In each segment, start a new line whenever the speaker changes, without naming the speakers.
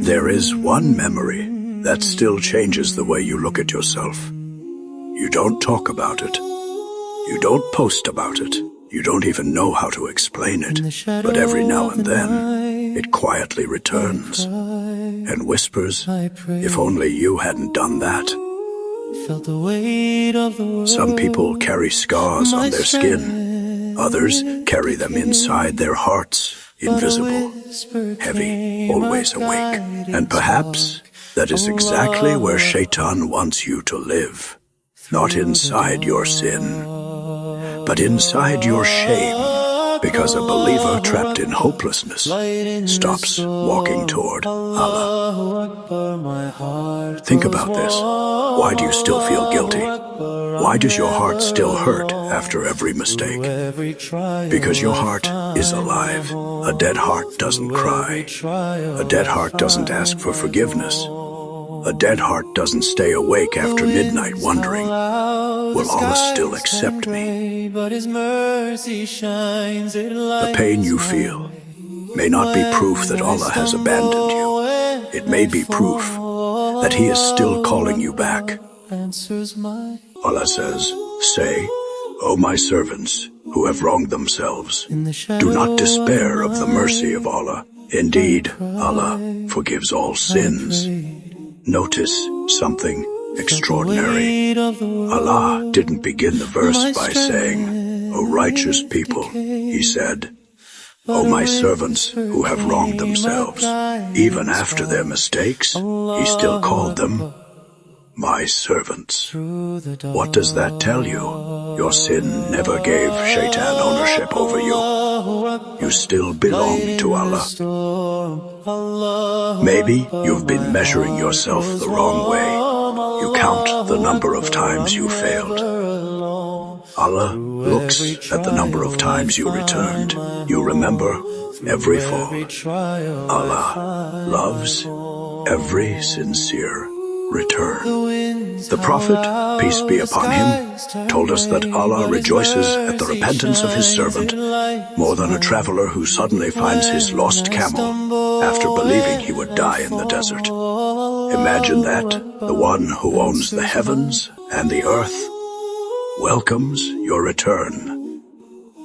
there is one memory that still changes the way you look at yourself. You don't talk about it. You don't post about it. You don't even know how to explain it. But every now and then, it quietly returns and whispers, if only you hadn't done that. Some people carry scars on their skin. Others carry them inside their hearts, invisible, heavy, always awake. And perhaps that is exactly where Shaytan wants you to live. Not inside your sin, but inside your shame, because a believer trapped in hopelessness stops walking toward Allah. Think about this. Why do you still feel guilty? Why does your heart still hurt after every mistake? Because your heart is alive. A dead heart doesn't cry. A dead heart doesn't ask for forgiveness. A dead heart doesn't stay awake after midnight wondering, will Allah still accept me? The pain you feel may not be proof that Allah has abandoned you. It may be proof that He is still calling you back. Allah says, say, O my servants who have wronged themselves, do not despair of the mercy of Allah. Indeed, Allah forgives all sins. Notice something extraordinary. Allah didn't begin the verse by saying, O righteous people, He said, O my servants who have wronged themselves. Even after their mistakes, He still called them my servants. What does that tell you? Your sin never gave Shaytan ownership over you. You still belong to Allah. Maybe you've been measuring yourself the wrong way. You count the number of times you failed. Allah looks at the number of times you returned. You remember every fall. Allah loves every sincere return. The Prophet, peace be upon him, told us that Allah rejoices at the repentance of His servant more than a traveler who suddenly finds his lost camel after believing he would die in the desert. Imagine that the one who owns the heavens and the earth welcomes your return,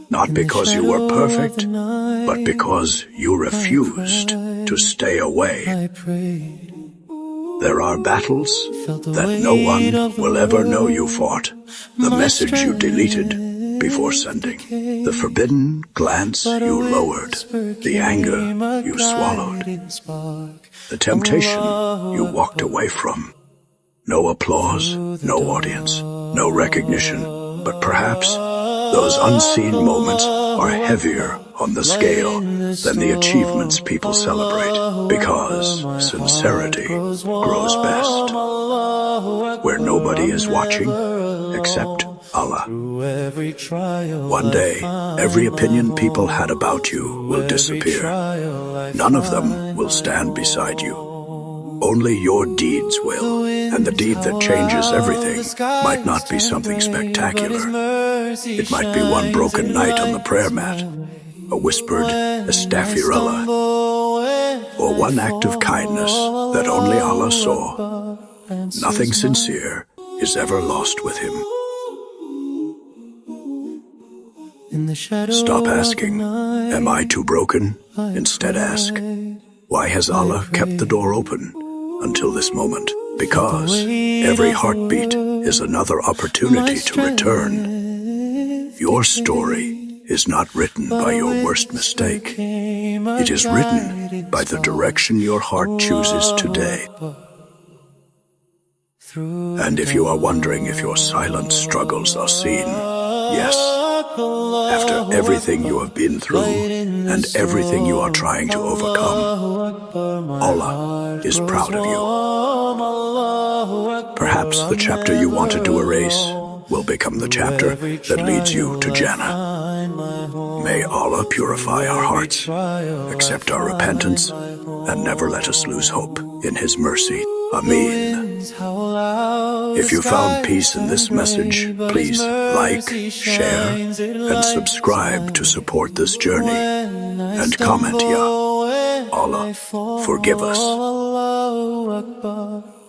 not because you were perfect, but because you refused to stay away. There are battles that no one will ever know you fought, the message you deleted before sending, the forbidden glance you lowered, the anger you swallowed, the temptation you walked away from. No applause, no audience, no recognition, but perhaps those unseen moments are heavier on the scale than the achievements people celebrate, because sincerity grows best where nobody is watching except Allah. One day, every opinion people had about you will disappear. None of them will stand beside you. Only your deeds will, and the deed that changes everything might not be something spectacular. It might be one broken night on the prayer mat, a whispered astaghfirullah, or one act of kindness that only Allah saw. Nothing sincere is ever lost with Him. Stop asking, am I too broken? Instead ask, why has Allah kept the door open until this moment? Because every heartbeat is another opportunity to return. Your story is not written by your worst mistake. It is written by the direction your heart chooses today. And if you are wondering if your silent struggles are seen, yes, after everything you have been through and everything you are trying to overcome, Allah is proud of you. Perhaps the chapter you wanted to erase will become the chapter that leads you to Jannah. May Allah purify our hearts, accept our repentance, and never let us lose hope in His mercy. Ameen. If you found peace in this message, please like, share, and subscribe to support this journey. And comment, Ya. Allah, forgive us.